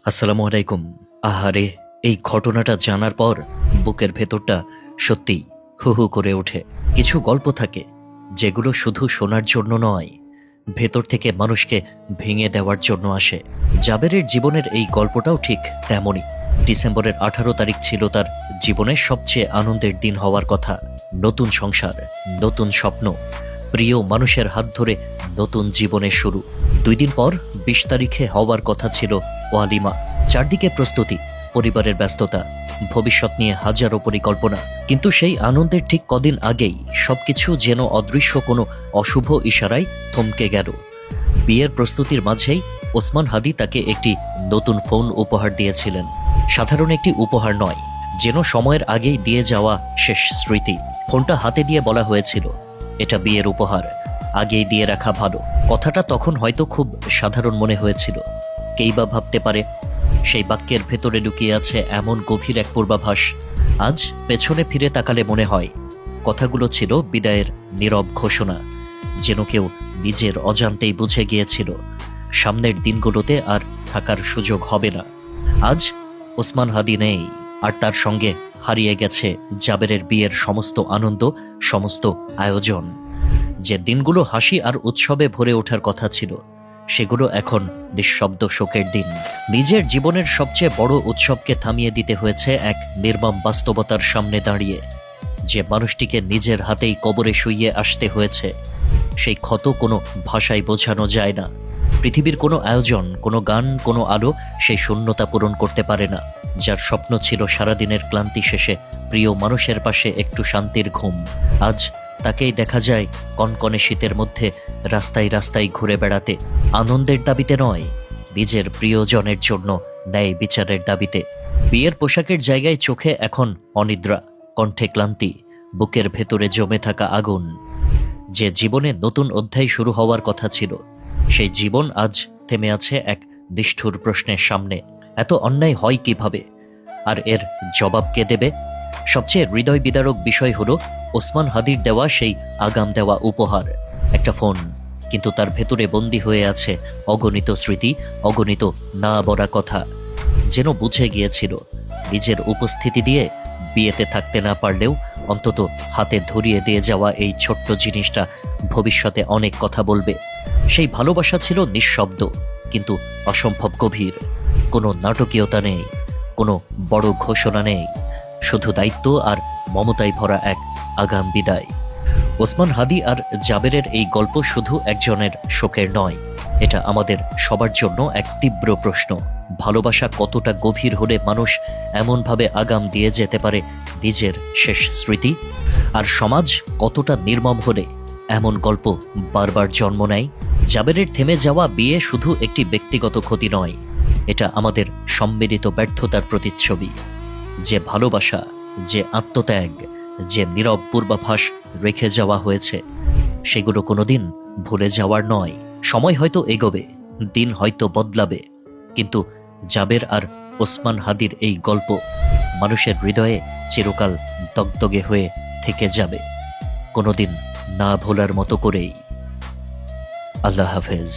আসসালামু আলাইকুম। আহারে, এই ঘটনাটা জানার পর বুকের ভেতরটা সত্যিই হু হু করে ওঠে। কিছু গল্প থাকে যেগুলো শুধু শোনার জন্য নয়, ভেতর থেকে মানুষকে ভেঙে দেওয়ার জন্য আসে। জাবেরের জীবনের এই গল্পটাও ঠিক তেমনই। ডিসেম্বরের 18 তারিখ ছিল তার জীবনের সবচেয়ে আনন্দের দিন হওয়ার কথা। নতুন সংসার, নতুন স্বপ্ন, প্রিয় মানুষের হাত ধরে নতুন জীবনের শুরু। 2 দিন পর 20 তারিখে হওয়ার কথা ছিল ওয়ালিমা। চারদিকে প্রস্তুতি, পরিবারের ব্যস্ততা, ভবিষ্যৎ নিয়ে হাজারো পরিকল্পনা। কিন্তু সেই আনন্দের ঠিক কদিন আগেই সবকিছু যেন অদৃশ্য কোনো অশুভ ইশারায় থমকে গেল। বিয়ের প্রস্তুতির মাঝেই ওসমান হাদি তাকে একটি নতুন ফোন উপহার দিয়েছিলেন। সাধারণ একটি উপহার নয়, যেন সময়ের আগেই দিয়ে যাওয়া শেষ স্মৃতি। ফোনটা হাতে দিয়ে বলা হয়েছিল, এটা বিয়ের উপহার, আগেই দিয়ে রাখা ভালো। কথাটা তখন হয়তো খুব সাধারণ মনে হয়েছিল। কেই বা ভাবতে পারে সেই বাক্যের ভেতরে লুকিয়ে আছে এমন গভীর এক পূর্বাভাস। আজ পেছনে ফিরে তাকালে মনে হয় কথাগুলো ছিল বিদায়ের নীরব ঘোষণা, যেন কেউ নিজের অজান্তেই বুঝে গিয়েছিল সামনের দিনগুলোতে আর থাকার সুযোগ হবে না। আজ ওসমান হাদি নেই, আর তার সঙ্গে হারিয়ে গেছে জাবেরের বিয়ের সমস্ত আনন্দ, সমস্ত আয়োজন। যে দিনগুলো হাসি আর উৎসবে ভরে ওঠার কথা ছিল, সেগুলো এখন নিঃশব্দ শোকের দিন। নিজের জীবনের সবচেয়ে বড় উৎসবকে থামিয়ে দিতে হয়েছে এক নির্মম বাস্তবতার সামনে দাঁড়িয়ে। যে মানুষটিকে নিজের হাতেই কবরে শুইয়ে আসতে হয়েছে, সেই ক্ষত কোনো ভাষায় বোঝানো যায় না। পৃথিবীর কোনো আয়োজন, কোনো গান, কোনো আলো সেই শূন্যতা পূরণ করতে পারে না। যার স্বপ্ন ছিল সারাদিনের ক্লান্তি শেষে প্রিয় মানুষের পাশে একটু শান্তির ঘুম, আজ তাকেই দেখা যায় কনকনে শীতের মধ্যে রাস্তায় রাস্তায় ঘুরে বেড়াতে। আনন্দের দাবিতে নয়, নিজের প্রিয়জনের জন্য ন্যায় বিচারের দাবিতে। বিয়ের পোশাকের জায়গায় চোখে এখন অনিদ্রা, কণ্ঠে ক্লান্তি, বুকের ভেতরে জমে থাকা আগুন। যে জীবনে নতুন অধ্যায় শুরু হওয়ার কথা ছিল, সেই জীবন আজ থেমে আছে এক নিষ্ঠুর প্রশ্নের সামনে। এত অন্যায় হয় কিভাবে, আর এর জবাব কে দেবে? সবচেয়ে হৃদয় বিদারক বিষয় হলো ওসমান হাদির দেওয়া সেই আগাম দেওয়া উপহার, একটা ফোন, কিন্তু তার ভেতরে বন্দী হয়ে আছে অগণিত স্মৃতি, অগণিত না বলা কথা। যেন বুঝে গিয়েছিল নিজের উপস্থিতি দিয়ে বিয়েতে থাকতে না পারলেও অন্তত হাতে ধরিয়ে দিয়ে যাওয়া এই ছোট্ট জিনিসটা ভবিষ্যতে অনেক কথা বলবে। সেই ভালোবাসা ছিল নিঃশব্দ কিন্তু অসম্ভব গভীর। কোনো নাটকীয়তা নেই, কোনো বড় ঘোষণা নেই, শুধু দায়িত্ব আর মমতায় ভরা এক আগাম বিদায়। ওসমান হাদি আর জাবেরের এই গল্প শুধু একজনের শোকের নয়, এটা আমাদের সবার জন্য এক তীব্র প্রশ্ন। ভালোবাসা কতটা গভীর হলে মানুষ এমনভাবে আগাম দিয়ে যেতে পারে নিজের শেষ স্মৃতি? আর সমাজ কতটা নির্মম হলে এমন গল্প বারবার জন্ম নেয়? জাবেরের থেমে যাওয়া বিয়ে শুধু একটি ব্যক্তিগত ক্ষতি নয়, এটা আমাদের সম্মিলিত ব্যর্থতার প্রতিচ্ছবি। যে ভালোবাসা, যে আত্মত্যাগ, যে নীরব পূর্বাভাস রেখে যাওয়া হয়েছে, সেগুলো কোনোদিন ভুলে যাওয়ার নয়। সময় হয়তো এগোবে, দিন হয়তো বদলাবে, কিন্তু জাবের আর ওসমান হাদির এই গল্প মানুষের হৃদয়ে চিরকাল দগদগে হয়ে থেকে যাবে, কোনোদিন না ভোলার মতো করেই। আল্লাহ হাফেজ।